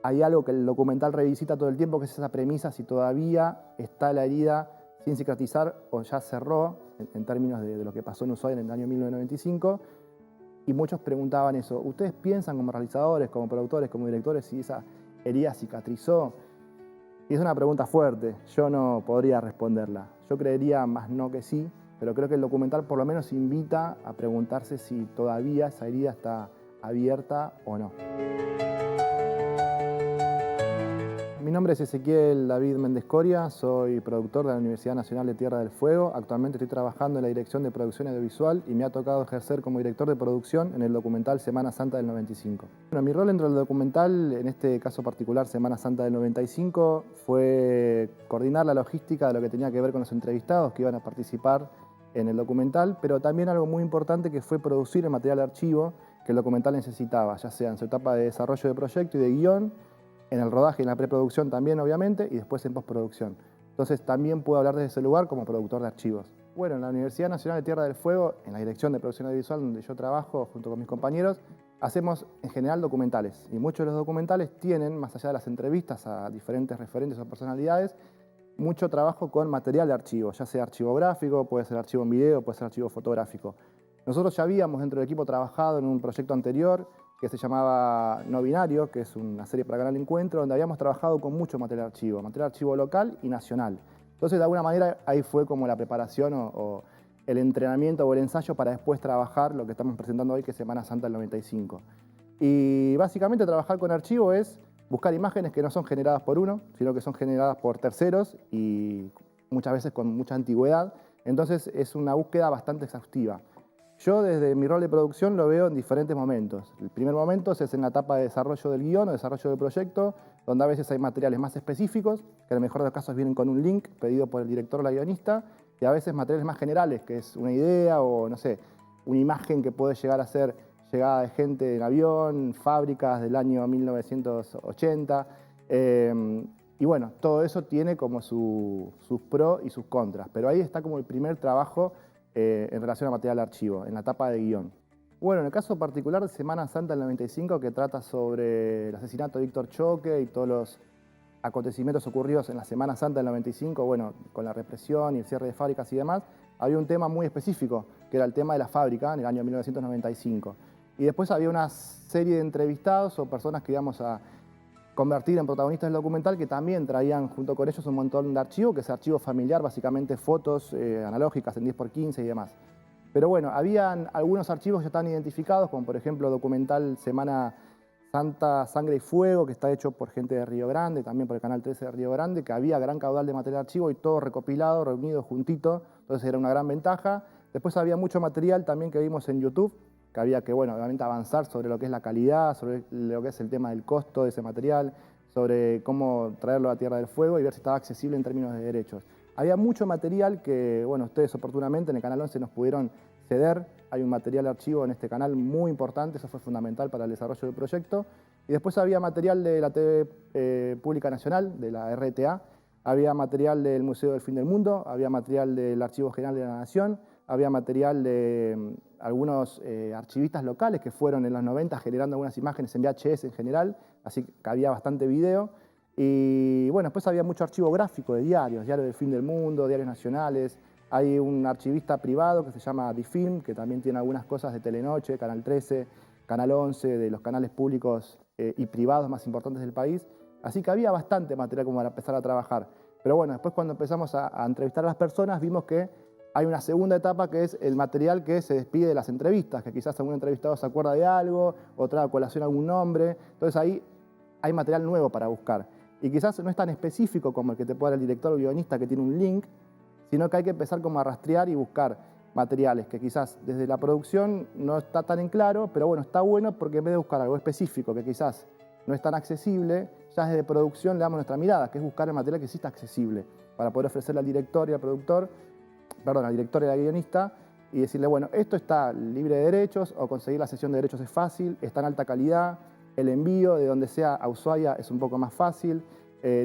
hay algo que el documental revisita todo el tiempo, que es esa premisa, si todavía está la herida sin cicatrizar o ya cerró, en términos de lo que pasó en Ushuaia en el año 1995. Y muchos preguntaban eso. ¿Ustedes piensan como realizadores, como productores, como directores, si esa herida cicatrizó? Y es una pregunta fuerte, yo no podría responderla. Yo creería más no que sí, pero creo que el documental por lo menos invita a preguntarse si todavía esa herida está abierta o no. Mi nombre es Ezequiel David Méndez Coria, soy productor de la Universidad Nacional de Tierra del Fuego. Actualmente estoy trabajando en la Dirección de Producción Audiovisual y me ha tocado ejercer como director de producción en el documental Semana Santa del 95. Bueno, mi rol dentro del documental, en este caso particular Semana Santa del 95, fue coordinar la logística de lo que tenía que ver con los entrevistados que iban a participar en el documental, pero también algo muy importante que fue producir el material de archivo que el documental necesitaba, ya sea en su etapa de desarrollo de proyecto y de guión, en el rodaje y en la preproducción también, obviamente, y después en postproducción. Entonces también puedo hablar desde ese lugar como productor de archivos. Bueno, en la Universidad Nacional de Tierra del Fuego, en la Dirección de Producción Audiovisual, donde yo trabajo junto con mis compañeros, hacemos en general documentales. Y muchos de los documentales tienen, más allá de las entrevistas a diferentes referentes o personalidades, mucho trabajo con material de archivo, ya sea archivo gráfico, puede ser archivo en video, puede ser archivo fotográfico. Nosotros ya habíamos dentro del equipo trabajado en un proyecto anterior que se llamaba No Binario, que es una serie para Canal Encuentro, donde habíamos trabajado con mucho material archivo local y nacional. Entonces, de alguna manera, ahí fue como la preparación o el entrenamiento o el ensayo para después trabajar lo que estamos presentando hoy, que es Semana Santa del 95. Y básicamente trabajar con archivo es buscar imágenes que no son generadas por uno, sino que son generadas por terceros y muchas veces con mucha antigüedad. Entonces, es una búsqueda bastante exhaustiva. Yo desde mi rol de producción lo veo en diferentes momentos. El primer momento es en la etapa de desarrollo del guión o desarrollo del proyecto, donde a veces hay materiales más específicos, que en el mejor de los casos vienen con un link pedido por el director o la guionista, y a veces materiales más generales, que es una idea o, no sé, una imagen que puede llegar a ser llegada de gente en avión, fábricas del año 1980. Y bueno, todo eso tiene como sus pros y sus contras, pero ahí está como el primer trabajo en relación a material de archivo, en la etapa de guión. Bueno, en el caso particular de Semana Santa del 95, que trata sobre el asesinato de Víctor Choque y todos los acontecimientos ocurridos en la Semana Santa del 95, bueno, con la represión y el cierre de fábricas y demás, había un tema muy específico, que era el tema de la fábrica en el año 1995. Y después había una serie de entrevistados o personas que íbamos a convertir en protagonistas del documental, que también traían junto con ellos un montón de archivo, que es archivo familiar, básicamente fotos analógicas en 10x15 y demás. Pero bueno, habían algunos archivos que ya están identificados, como por ejemplo documental Semana Santa, Sangre y Fuego, que está hecho por gente de Río Grande, también por el Canal 13 de Río Grande, que había gran caudal de material de archivo y todo recopilado, reunido, juntito, entonces era una gran ventaja. Después había mucho material también que vimos en YouTube, que había que, bueno, obviamente avanzar sobre lo que es la calidad, sobre lo que es el tema del costo de ese material, sobre cómo traerlo a Tierra del Fuego y ver si estaba accesible en términos de derechos. Había mucho material que, bueno, ustedes oportunamente en el Canal 11 nos pudieron ceder. Hay un material de archivo en este canal muy importante, eso fue fundamental para el desarrollo del proyecto. Y después había material de la TV Pública Nacional, de la RTA, había material del Museo del Fin del Mundo, había material del Archivo General de la Nación, había material de algunos archivistas locales que fueron en los 90 generando algunas imágenes en VHS en general, así que había bastante video. Y bueno, después había mucho archivo gráfico de diarios, Diario del Fin del Mundo, diarios nacionales. Hay un archivista privado que se llama Difilm, que también tiene algunas cosas de Telenoche, Canal 13, Canal 11, de los canales públicos y privados más importantes del país. Así que había bastante material como para empezar a trabajar. Pero bueno, después cuando empezamos a entrevistar a las personas, vimos que hay una segunda etapa que es el material que se despide de las entrevistas, que quizás algún entrevistado se acuerda de algo, o trae a colación algún nombre. Entonces ahí hay material nuevo para buscar. Y quizás no es tan específico como el que te puede dar el director o guionista que tiene un link, sino que hay que empezar como a rastrear y buscar materiales que quizás desde la producción no está tan en claro, pero bueno, está bueno porque en vez de buscar algo específico que quizás no es tan accesible, ya desde producción le damos nuestra mirada, que es buscar el material que sí está accesible, para poder ofrecerle al director y al productor, perdón, al director y al guionista, y decirle, bueno, esto está libre de derechos, o conseguir la cesión de derechos es fácil, está en alta calidad, el envío de donde sea a Ushuaia es un poco más fácil,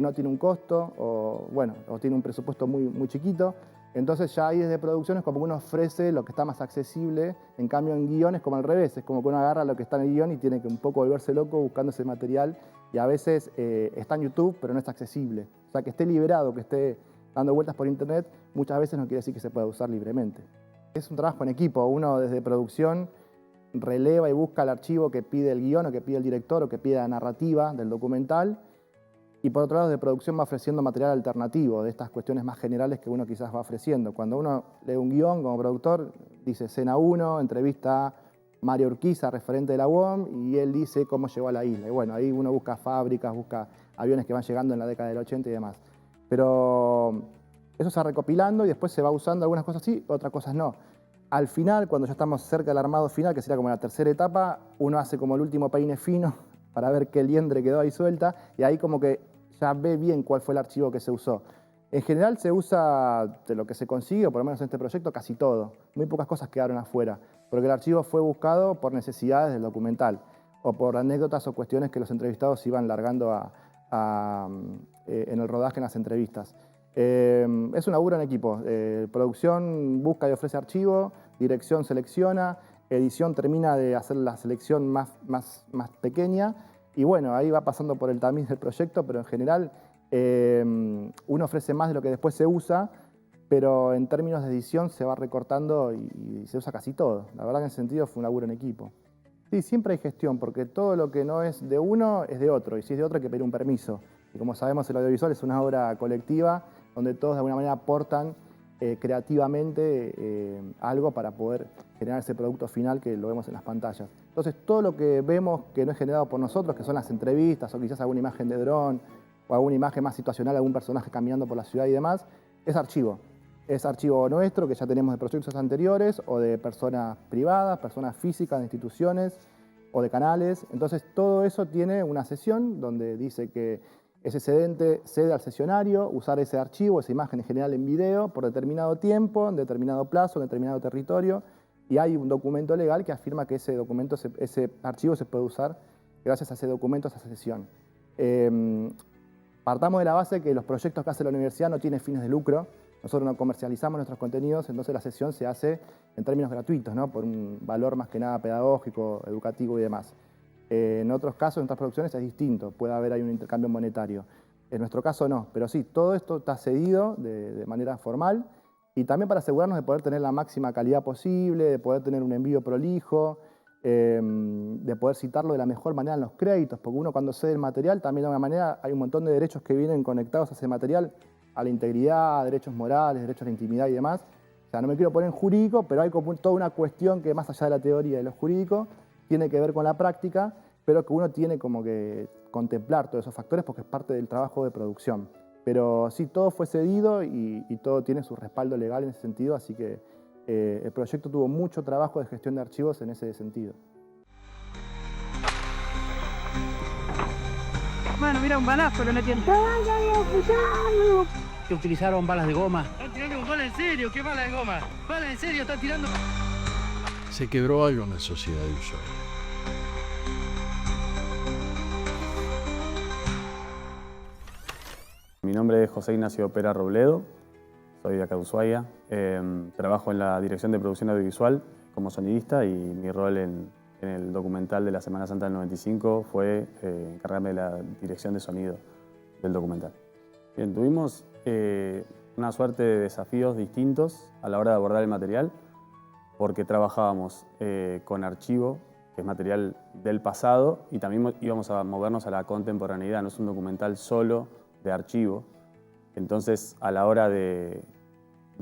no tiene un costo, o bueno, o tiene un presupuesto muy chiquito. Entonces ya ahí desde producción es como que uno ofrece lo que está más accesible, en cambio en guión es como al revés, es como que uno agarra lo que está en el guión y tiene que un poco volverse loco buscando ese material y a veces está en YouTube pero no está accesible. O sea, que esté liberado, que esté dando vueltas por internet, muchas veces no quiere decir que se pueda usar libremente. Es un trabajo en equipo, uno desde producción releva y busca el archivo que pide el guión o que pide el director o que pide la narrativa del documental. Y por otro lado, de producción va ofreciendo material alternativo de estas cuestiones más generales que uno quizás va ofreciendo. Cuando uno lee un guión como productor, dice escena 1, entrevista a Mario Urquiza, referente de la UOM, y él dice cómo llegó a la isla. Y bueno, ahí uno busca fábricas, busca aviones que van llegando en la década del 80 y demás. Pero eso se va recopilando y después se va usando algunas cosas sí, otras cosas no. Al final, cuando ya estamos cerca del armado final, que sería como la tercera etapa, uno hace como el último peine fino para ver qué liendre quedó ahí suelta, y ahí como que ya ve bien cuál fue el archivo que se usó. En general se usa de lo que se consigue, o por lo menos en este proyecto, casi todo. Muy pocas cosas quedaron afuera, porque el archivo fue buscado por necesidades del documental, o por anécdotas o cuestiones que los entrevistados iban largando en el rodaje, en las entrevistas. Es un laburo en equipo. Producción busca y ofrece archivo, dirección selecciona, edición termina de hacer la selección más pequeña, y bueno, ahí va pasando por el tamiz del proyecto, pero en general uno ofrece más de lo que después se usa, pero en términos de edición se va recortando y se usa casi todo. La verdad que en ese sentido fue un laburo en equipo. Sí, siempre hay gestión, porque todo lo que no es de uno es de otro, y si es de otro hay que pedir un permiso. Y como sabemos, el audiovisual es una obra colectiva donde todos de alguna manera aportan creativamente algo para poder generar ese producto final que lo vemos en las pantallas. Entonces, todo lo que vemos que no es generado por nosotros, que son las entrevistas o quizás alguna imagen de dron o alguna imagen más situacional, algún personaje caminando por la ciudad y demás, es archivo. Es archivo nuestro que ya tenemos de proyectos anteriores o de personas privadas, personas físicas, de instituciones o de canales. Entonces, todo eso tiene una sesión donde dice que ese cedente cede al sesionario usar ese archivo, esa imagen en general en video, por determinado tiempo, en determinado plazo, en determinado territorio, y hay un documento legal que afirma que ese archivo se puede usar gracias a ese documento, a esa sesión. Partamos de la base que los proyectos que hace la universidad no tienen fines de lucro, nosotros no comercializamos nuestros contenidos, entonces la sesión se hace en términos gratuitos, ¿no? Por un valor más que nada pedagógico, educativo y demás. En otros casos, en otras producciones es distinto, puede haber ahí un intercambio monetario. En nuestro caso no, pero sí, todo esto está cedido de manera formal y también para asegurarnos de poder tener la máxima calidad posible, de poder tener un envío prolijo, de poder citarlo de la mejor manera en los créditos, porque uno cuando cede el material también de alguna manera hay un montón de derechos que vienen conectados a ese material, a la integridad, a derechos morales, derechos a la intimidad y demás. O sea, no me quiero poner en jurídico, pero hay como toda una cuestión que más allá de la teoría de lo jurídico, tiene que ver con la práctica, pero que uno tiene como que contemplar todos esos factores porque es parte del trabajo de producción. Pero sí, todo fue cedido y todo tiene su respaldo legal en ese sentido, así que el proyecto tuvo mucho trabajo de gestión de archivos en ese sentido. Bueno, mira un balazo, pero no tiene. Que utilizaron balas de goma. Están tirando con balas en serio, ¿qué balas de goma? Balas en serio, están tirando. Se quebró algo en la sociedad de Ushuaia. Mi nombre es José Ignacio Pera Robledo, soy de acá de Ushuaia. Trabajo en la dirección de producción audiovisual como sonidista y mi rol en el documental de la Semana Santa del 95 fue encargarme de la dirección de sonido del documental. Bien, tuvimos una suerte de desafíos distintos a la hora de abordar el material porque trabajábamos con archivo, que es material del pasado, y también íbamos a movernos a la contemporaneidad. No es un documental solo de archivo. Entonces, a la hora de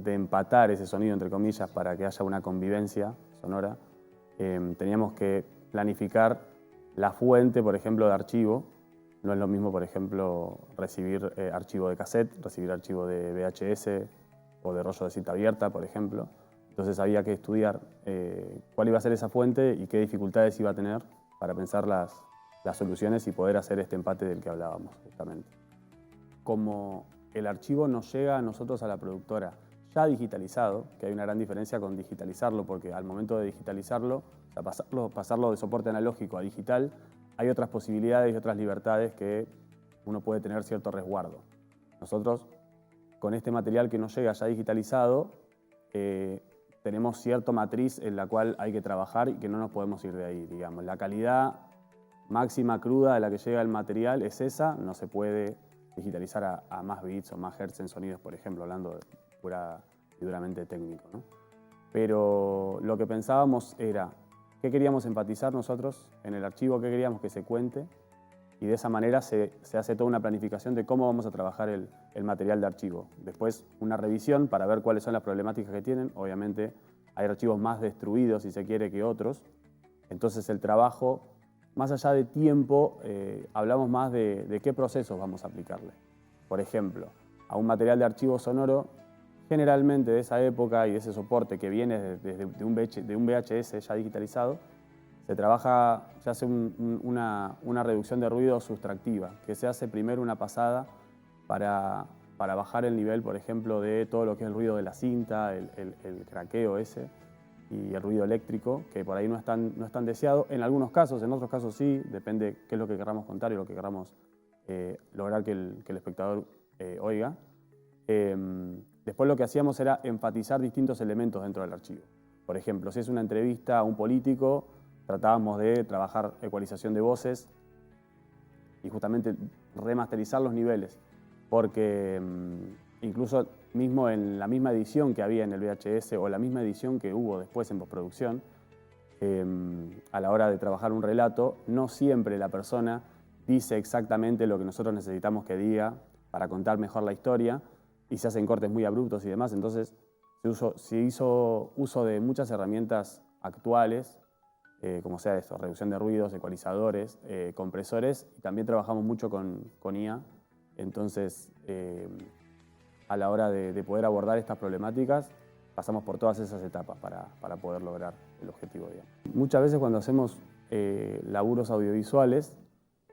empatar ese sonido, entre comillas, para que haya una convivencia sonora, teníamos que planificar la fuente, por ejemplo, de archivo. No es lo mismo, por ejemplo, recibir archivo de cassette, recibir archivo de VHS o de rollo de cinta abierta, por ejemplo. Entonces había que estudiar cuál iba a ser esa fuente y qué dificultades iba a tener para pensar las soluciones y poder hacer este empate del que hablábamos, justamente. Como el archivo nos llega a nosotros, a la productora, ya digitalizado, que hay una gran diferencia con digitalizarlo, porque al momento de digitalizarlo, o sea, pasarlo de soporte analógico a digital, hay otras posibilidades y otras libertades que uno puede tener cierto resguardo. Nosotros con este material que nos llega ya digitalizado, tenemos cierta matriz en la cual hay que trabajar y que no nos podemos ir de ahí, digamos. La calidad máxima cruda de la que llega el material es esa, no se puede digitalizar a más bits o más hertz en sonidos, por ejemplo, hablando de pura y duramente técnico, ¿no? Pero lo que pensábamos era qué queríamos enfatizar nosotros en el archivo, qué queríamos que se cuente, y de esa manera se hace toda una planificación de cómo vamos a trabajar el material de archivo. Después una revisión para ver cuáles son las problemáticas que tienen. Obviamente hay archivos más destruidos, si se quiere, que otros. Entonces el trabajo, más allá de tiempo, hablamos más de qué procesos vamos a aplicarle. Por ejemplo, a un material de archivo sonoro, generalmente de esa época y de ese soporte que viene de un VHS ya digitalizado, se hace una reducción de ruido sustractiva, que se hace primero una pasada para bajar el nivel, por ejemplo, de todo lo que es el ruido de la cinta, el craqueo ese, y el ruido eléctrico, que por ahí no es tan deseado. En algunos casos, en otros casos sí, depende qué es lo que queramos contar y lo que queramos lograr que el espectador oiga. Después lo que hacíamos era enfatizar distintos elementos dentro del archivo. Por ejemplo, si es una entrevista a un político, tratábamos de trabajar ecualización de voces y justamente remasterizar los niveles, porque incluso mismo en la misma edición que había en el VHS o la misma edición que hubo después en postproducción, a la hora de trabajar un relato, no siempre la persona dice exactamente lo que nosotros necesitamos que diga para contar mejor la historia y se hacen cortes muy abruptos y demás. Entonces se hizo uso de muchas herramientas actuales, como sea esto, reducción de ruidos, ecualizadores, compresores, y también trabajamos mucho con IA. Entonces, a la hora de poder abordar estas problemáticas, pasamos por todas esas etapas para poder lograr el objetivo, digamos. Muchas veces cuando hacemos laburos audiovisuales,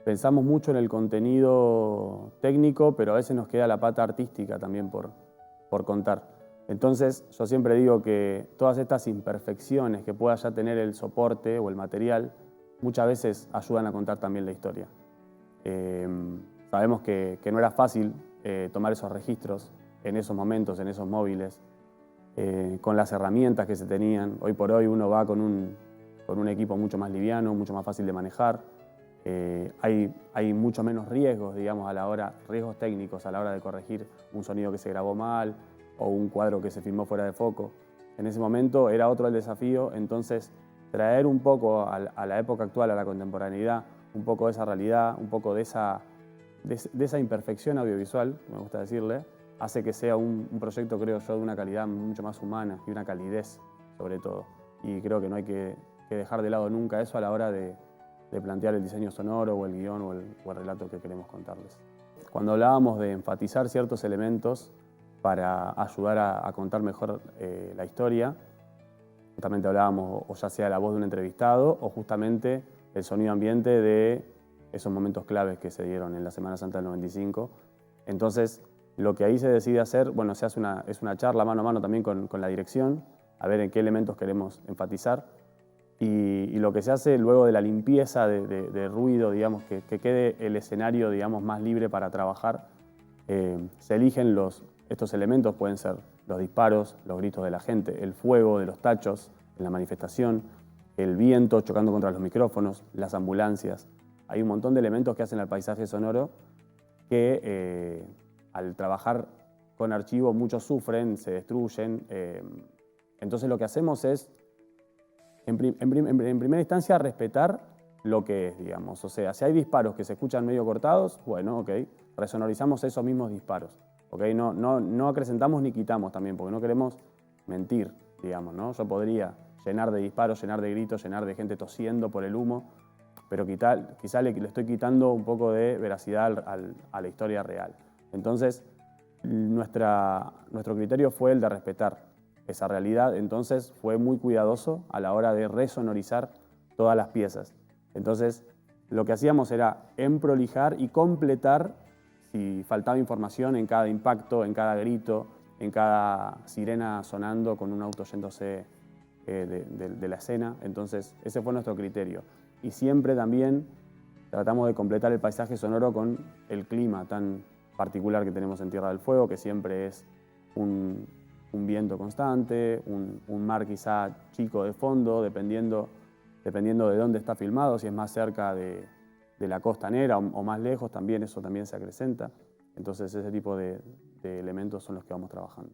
pensamos mucho en el contenido técnico, pero a veces nos queda la pata artística también por contar. Entonces, yo siempre digo que todas estas imperfecciones que pueda ya tener el soporte o el material, muchas veces ayudan a contar también la historia. Sabemos que no era fácil tomar esos registros en esos momentos, en esos móviles, con las herramientas que se tenían. Hoy por hoy uno va con un equipo mucho más liviano, mucho más fácil de manejar. Hay mucho menos riesgos, digamos, riesgos técnicos a la hora de corregir un sonido que se grabó mal o un cuadro que se filmó fuera de foco. En ese momento era otro el desafío, entonces traer un poco a la época actual, a la contemporaneidad, un poco de esa realidad, un poco de esa imperfección audiovisual, me gusta decirle, hace que sea un proyecto, creo yo, de una calidad mucho más humana y una calidez sobre todo. Y creo que no hay que dejar de lado nunca eso a la hora de plantear el diseño sonoro o el guión o el relato que queremos contarles. Cuando hablábamos de enfatizar ciertos elementos para ayudar a contar mejor la historia, justamente hablábamos o ya sea la voz de un entrevistado o justamente el sonido ambiente de esos momentos claves que se dieron en la Semana Santa del 95. Entonces, lo que ahí se decide hacer, bueno, es una charla mano a mano también con la dirección, a ver en qué elementos queremos enfatizar. Y lo que se hace luego de la limpieza de ruido, digamos, que quede el escenario, digamos, más libre para trabajar, se eligen estos elementos, pueden ser los disparos, los gritos de la gente, el fuego de los tachos en la manifestación, el viento chocando contra los micrófonos, las ambulancias. Hay un montón de elementos que hacen al paisaje sonoro que al trabajar con archivo muchos sufren, se destruyen. Entonces lo que hacemos es, en primera instancia, respetar lo que es, digamos. O sea, si hay disparos que se escuchan medio cortados, bueno, ok, resonorizamos esos mismos disparos. Okay, no acrecentamos ni quitamos también, porque no queremos mentir, digamos, ¿no? Yo podría llenar de disparos, llenar de gritos, llenar de gente tosiendo por el humo, pero quizá le estoy quitando un poco de veracidad a la historia real. Entonces, nuestro criterio fue el de respetar esa realidad, entonces fue muy cuidadoso a la hora de resonorizar todas las piezas. Entonces, lo que hacíamos era emprolijar y completar si faltaba información en cada impacto, en cada grito, en cada sirena sonando con un auto yéndose de la escena. Entonces, ese fue nuestro criterio. Y siempre también tratamos de completar el paisaje sonoro con el clima tan particular que tenemos en Tierra del Fuego, que siempre es un viento constante, un mar quizá chico de fondo, dependiendo de dónde está filmado, si es más cerca de la costanera o más lejos, eso también se acrecenta. Entonces ese tipo de elementos son los que vamos trabajando.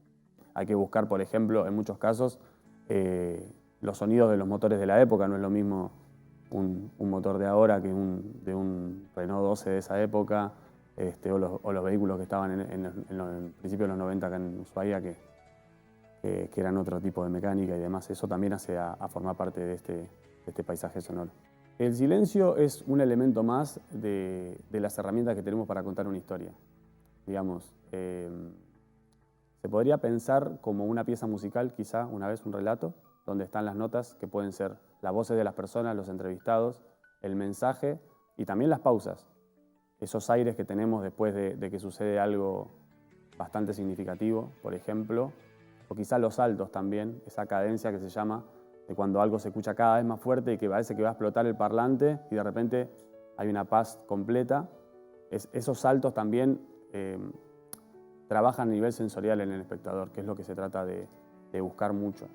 Hay que buscar, por ejemplo, en muchos casos, los sonidos de los motores de la época. No es lo mismo un motor de ahora que de un Renault 12 de esa época, o los vehículos que estaban en principios de los 90 acá en Ushuaia, que eran otro tipo de mecánica y demás. Eso también hace a formar parte de este paisaje sonoro. El silencio es un elemento más de las herramientas que tenemos para contar una historia. Digamos, se podría pensar como una pieza musical, quizá una vez un relato, donde están las notas que pueden ser las voces de las personas, los entrevistados, el mensaje y también las pausas. Esos aires que tenemos después de que sucede algo bastante significativo, por ejemplo, o quizá los saltos también, esa cadencia que se llama de cuando algo se escucha cada vez más fuerte y que parece que va a explotar el parlante y de repente hay una paz completa. Esos saltos también trabajan a nivel sensorial en el espectador, que es lo que se trata de buscar mucho.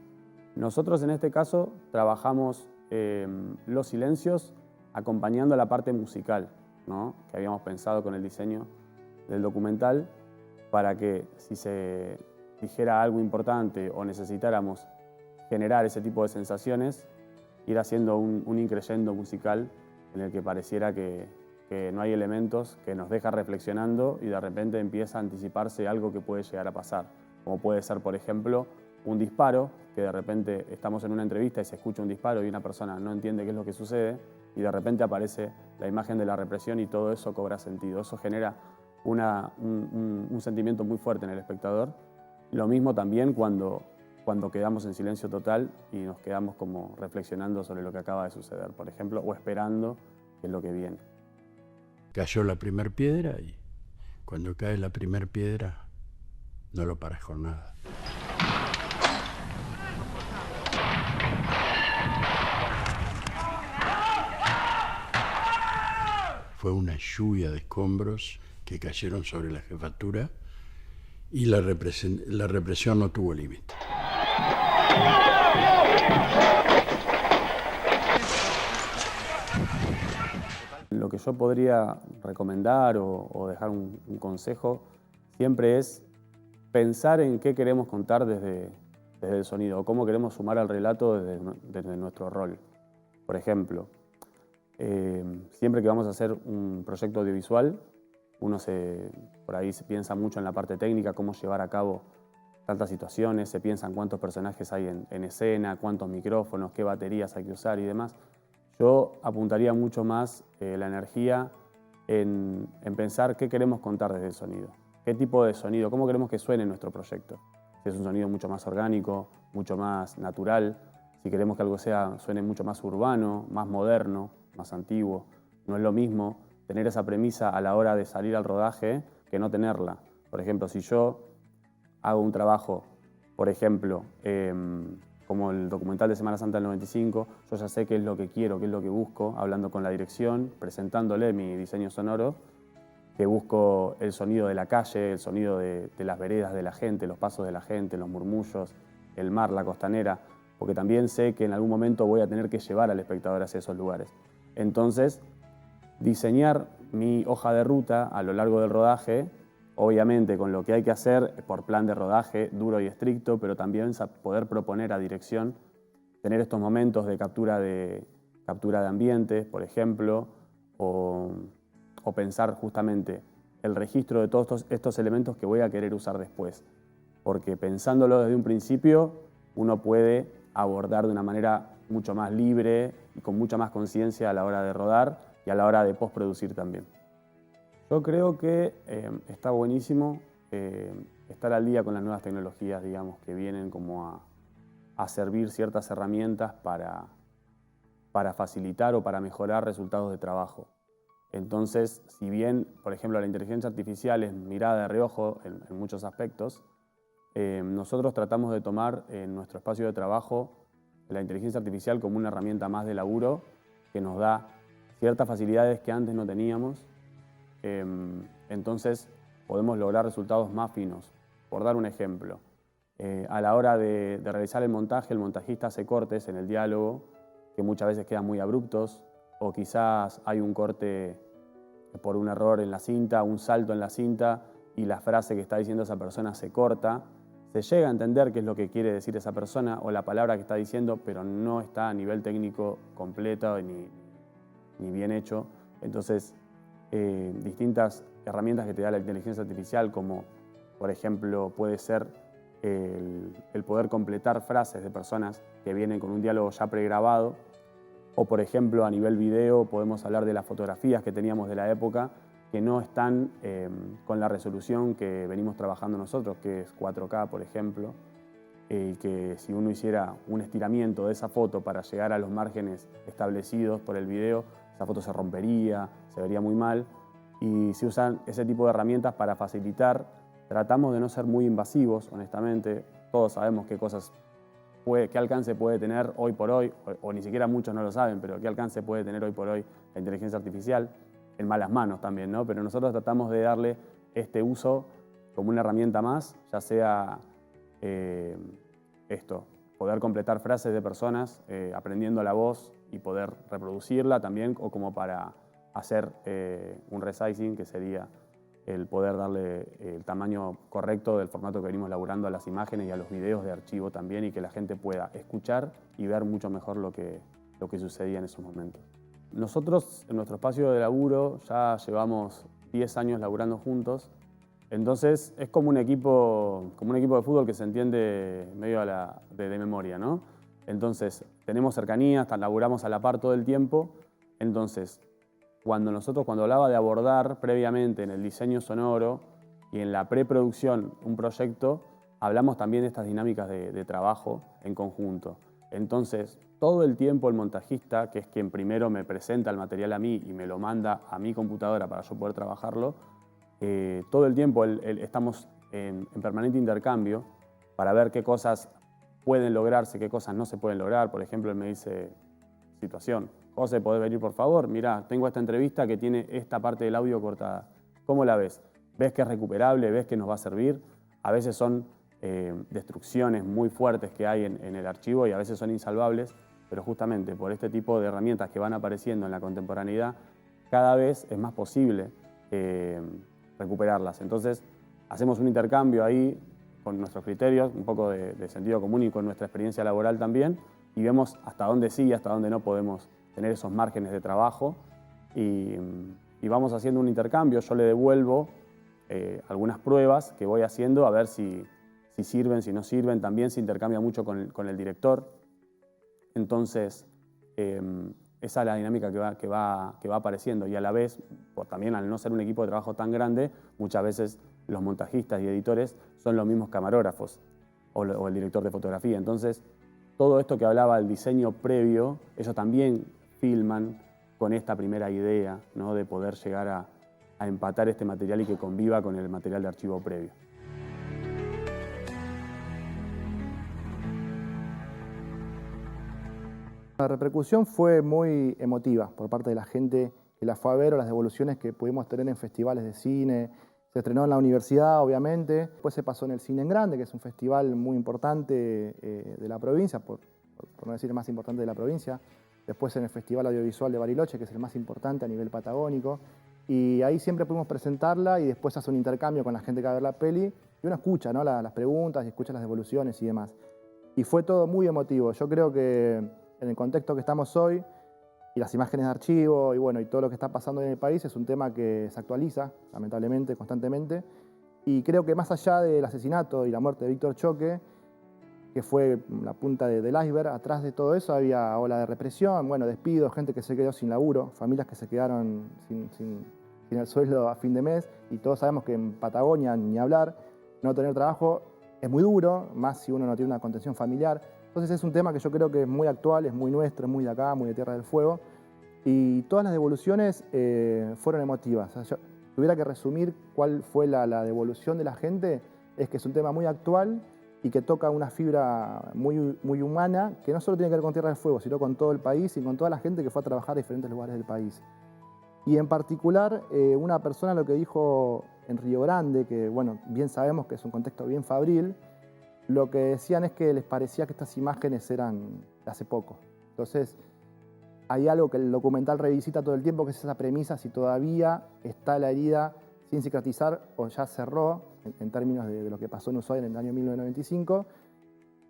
Nosotros en este caso trabajamos los silencios acompañando la parte musical, ¿no?, que habíamos pensado con el diseño del documental, para que si se dijera algo importante o necesitáramos generar ese tipo de sensaciones, ir haciendo un increyendo musical en el que pareciera que no hay elementos, que nos deja reflexionando y de repente empieza a anticiparse algo que puede llegar a pasar. Como puede ser, por ejemplo, un disparo, que de repente estamos en una entrevista y se escucha un disparo y una persona no entiende qué es lo que sucede y de repente aparece la imagen de la represión y todo eso cobra sentido. Eso genera un sentimiento muy fuerte en el espectador. Lo mismo también cuando quedamos en silencio total y nos quedamos como reflexionando sobre lo que acaba de suceder, por ejemplo, o esperando qué es lo que viene. Cayó la primera piedra y cuando cae la primera piedra no lo paras con nada. Fue una lluvia de escombros que cayeron sobre la jefatura y la represión no tuvo límite. Lo que yo podría recomendar o dejar un consejo siempre es pensar en qué queremos contar desde el sonido, o cómo queremos sumar al relato desde nuestro rol. Por ejemplo, siempre que vamos a hacer un proyecto audiovisual, por ahí se piensa mucho en la parte técnica, cómo llevar a cabo tantas situaciones, se piensa en cuántos personajes hay en escena, cuántos micrófonos, qué baterías hay que usar y demás. Yo apuntaría mucho más la energía en pensar qué queremos contar desde el sonido, qué tipo de sonido, cómo queremos que suene nuestro proyecto. Si es un sonido mucho más orgánico, mucho más natural, si queremos que algo suene mucho más urbano, más moderno, más antiguo. No es lo mismo tener esa premisa a la hora de salir al rodaje que no tenerla. Por ejemplo, si yo hago un trabajo, por ejemplo, como el documental de Semana Santa del 95, yo ya sé qué es lo que quiero, qué es lo que busco, hablando con la dirección, presentándole mi diseño sonoro, que busco el sonido de la calle, el sonido de las veredas de la gente, los pasos de la gente, los murmullos, el mar, la costanera, porque también sé que en algún momento voy a tener que llevar al espectador hacia esos lugares. Entonces, diseñar mi hoja de ruta a lo largo del rodaje, obviamente con lo que hay que hacer por plan de rodaje duro y estricto, pero también poder proponer a dirección, tener estos momentos de captura de ambientes, por ejemplo, o pensar justamente el registro de todos estos elementos que voy a querer usar después. Porque pensándolo desde un principio, uno puede abordar de una manera mucho más libre y con mucha más conciencia a la hora de rodar y a la hora de postproducir también. Yo creo que está buenísimo estar al día con las nuevas tecnologías, digamos, que vienen como a servir ciertas herramientas para facilitar o para mejorar resultados de trabajo. Entonces, si bien, por ejemplo, la inteligencia artificial es mirada de reojo en muchos aspectos, nosotros tratamos de tomar en nuestro espacio de trabajo la inteligencia artificial como una herramienta más de laburo que nos da ciertas facilidades que antes no teníamos. Entonces, podemos lograr resultados más finos. Por dar un ejemplo, a la hora de realizar el montaje, el montajista hace cortes en el diálogo que muchas veces quedan muy abruptos, o quizás hay un corte por un error en la cinta, un salto en la cinta, y la frase que está diciendo esa persona se corta. Se llega a entender qué es lo que quiere decir esa persona o la palabra que está diciendo, pero no está a nivel técnico completo ni bien hecho. Entonces, distintas herramientas que te da la inteligencia artificial, como por ejemplo puede ser el poder completar frases de personas que vienen con un diálogo ya pregrabado, o por ejemplo a nivel video podemos hablar de las fotografías que teníamos de la época que no están con la resolución que venimos trabajando nosotros, que es 4K, por ejemplo, y que si uno hiciera un estiramiento de esa foto para llegar a los márgenes establecidos por el video, esa foto se rompería, se vería muy mal, y se usan ese tipo de herramientas para facilitar. Tratamos de no ser muy invasivos, honestamente. Todos sabemos qué cosas, qué alcance puede tener hoy por hoy, o ni siquiera muchos no lo saben, pero qué alcance puede tener hoy por hoy la inteligencia artificial, en malas manos también, ¿no? Pero nosotros tratamos de darle este uso como una herramienta más, ya sea poder completar frases de personas aprendiendo la voz y poder reproducirla también, o como para hacer un resizing, que sería el poder darle el tamaño correcto del formato que venimos laburando a las imágenes y a los videos de archivo también, y que la gente pueda escuchar y ver mucho mejor lo que sucedía en esos momentos. Nosotros, en nuestro espacio de laburo, ya llevamos 10 años laburando juntos, entonces es como un equipo de fútbol que se entiende medio de memoria, ¿no? Entonces tenemos cercanía, laburamos a la par todo el tiempo, entonces cuando hablaba de abordar previamente en el diseño sonoro y en la preproducción un proyecto, hablamos también de estas dinámicas de trabajo en conjunto. Entonces, todo el tiempo el montajista, que es quien primero me presenta el material a mí y me lo manda a mi computadora para yo poder trabajarlo, todo el tiempo estamos en permanente intercambio para ver qué cosas pueden lograrse, qué cosas no se pueden lograr. Por ejemplo, él me dice, situación, José, ¿podés venir por favor? Mirá, tengo esta entrevista que tiene esta parte del audio cortada. ¿Cómo la ves? ¿Ves que es recuperable? ¿Ves que nos va a servir? A veces son destrucciones muy fuertes que hay en el archivo y a veces son insalvables, pero justamente por este tipo de herramientas que van apareciendo en la contemporaneidad, cada vez es más posible recuperarlas. Entonces, hacemos un intercambio ahí con nuestros criterios, un poco de sentido común y con nuestra experiencia laboral también, y vemos hasta dónde sí y hasta dónde no podemos tener esos márgenes de trabajo, y vamos haciendo un intercambio. Yo le devuelvo algunas pruebas que voy haciendo a ver si sirven, si no sirven. También se intercambia mucho con el director. Entonces, esa es la dinámica que va apareciendo, y a la vez, también al no ser un equipo de trabajo tan grande, muchas veces los montajistas y editores son los mismos camarógrafos o el director de fotografía. Entonces, todo esto que hablaba del diseño previo, ellos también filman con esta primera idea, ¿no?, de poder llegar a empatar este material y que conviva con el material de archivo previo. La repercusión fue muy emotiva por parte de la gente que la fue a ver, o las devoluciones que pudimos tener en festivales de cine. Se estrenó en la universidad, obviamente. Después se pasó en el Cine en Grande, que es un festival muy importante de la provincia, por no decir el más importante de la provincia. Después en el Festival Audiovisual de Bariloche, que es el más importante a nivel patagónico. Y ahí siempre pudimos presentarla, y después hace un intercambio con la gente que va a ver la peli. Y uno escucha, ¿no?, las preguntas y escucha las devoluciones y demás. Y fue todo muy emotivo. Yo creo que en el contexto que estamos hoy, y las imágenes de archivo, y bueno, y todo lo que está pasando en el país, es un tema que se actualiza, lamentablemente, constantemente. Y creo que más allá del asesinato y la muerte de Víctor Choque, que fue la punta del iceberg, atrás de todo eso había ola de represión, bueno, despidos, gente que se quedó sin laburo, familias que se quedaron sin el sueldo a fin de mes, y todos sabemos que en Patagonia, ni hablar, no tener trabajo es muy duro, más si uno no tiene una contención familiar. Entonces es un tema que yo creo que es muy actual, es muy nuestro, es muy de acá, muy de Tierra del Fuego. Y todas las devoluciones fueron emotivas. O sea, si tuviera que resumir cuál fue la devolución de la gente, es que es un tema muy actual y que toca una fibra muy, muy humana, que no solo tiene que ver con Tierra del Fuego, sino con todo el país y con toda la gente que fue a trabajar a diferentes lugares del país. Y en particular, una persona lo que dijo en Río Grande, que bueno, bien sabemos que es un contexto bien fabril, lo que decían es que les parecía que estas imágenes eran de hace poco. Entonces, hay algo que el documental revisita todo el tiempo, que es esa premisa, si todavía está la herida sin cicatrizar o ya cerró, en términos de lo que pasó en Ushuaia en el año 1995.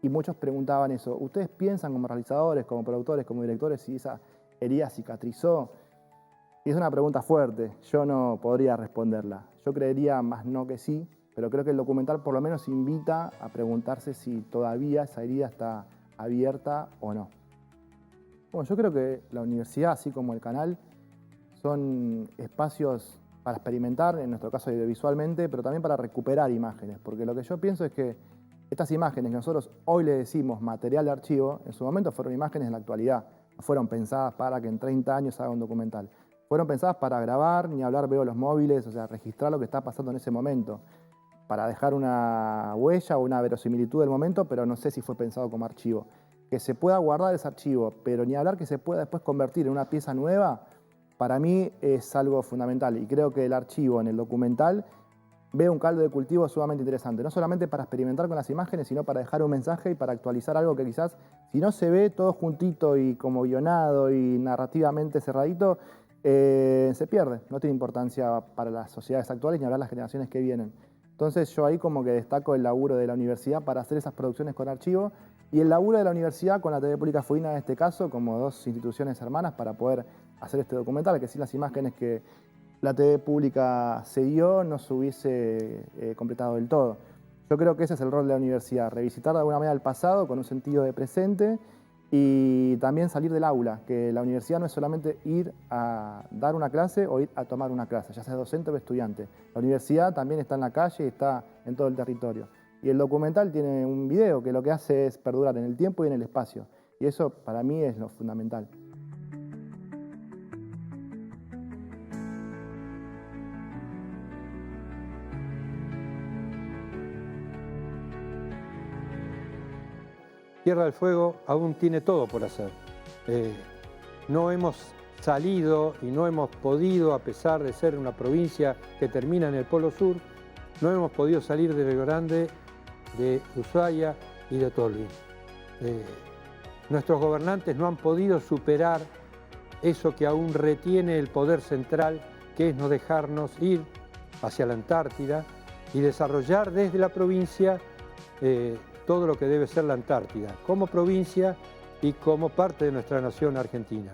Y muchos preguntaban eso. ¿Ustedes piensan como realizadores, como productores, como directores, si esa herida cicatrizó? Y es una pregunta fuerte. Yo no podría responderla. Yo creería más no que sí, pero creo que el documental por lo menos invita a preguntarse si todavía esa herida está abierta o no. Bueno, yo creo que la universidad, así como el canal, son espacios para experimentar, en nuestro caso audiovisualmente, pero también para recuperar imágenes, porque lo que yo pienso es que estas imágenes que nosotros hoy le decimos material de archivo, en su momento fueron imágenes de la actualidad, no fueron pensadas para que en 30 años haga un documental, fueron pensadas para grabar, ni hablar veo los móviles, o sea, registrar lo que está pasando en ese momento, para dejar una huella o una verosimilitud del momento, pero no sé si fue pensado como archivo. Que se pueda guardar ese archivo, pero ni hablar que se pueda después convertir en una pieza nueva, para mí es algo fundamental. Y creo que el archivo en el documental ve un caldo de cultivo sumamente interesante. No solamente para experimentar con las imágenes, sino para dejar un mensaje y para actualizar algo que quizás, si no se ve todo juntito y como guionado y narrativamente cerradito, se pierde. No tiene importancia para las sociedades actuales ni hablar las generaciones que vienen. Entonces yo ahí como que destaco el laburo de la universidad para hacer esas producciones con archivo y el laburo de la universidad con la TV Pública Fueguina en este caso, como dos instituciones hermanas para poder hacer este documental, que sin las imágenes que la TV Pública se dio no se hubiese completado del todo. Yo creo que ese es el rol de la universidad, revisitar de alguna manera el pasado con un sentido de presente y también salir del aula, que la universidad no es solamente ir a dar una clase o ir a tomar una clase, ya sea docente o estudiante. La universidad también está en la calle y está en todo el territorio. Y el documental tiene un video que lo que hace es perdurar en el tiempo y en el espacio. Y eso para mí es lo fundamental. Tierra del Fuego aún tiene todo por hacer. No hemos salido y no hemos podido, a pesar de ser una provincia que termina en el Polo Sur, no hemos podido salir de Río Grande, de Ushuaia y de Tolwyn. Nuestros gobernantes no han podido superar eso que aún retiene el poder central, que es no dejarnos ir hacia la Antártida y desarrollar desde la provincia todo lo que debe ser la Antártida, como provincia y como parte de nuestra nación argentina.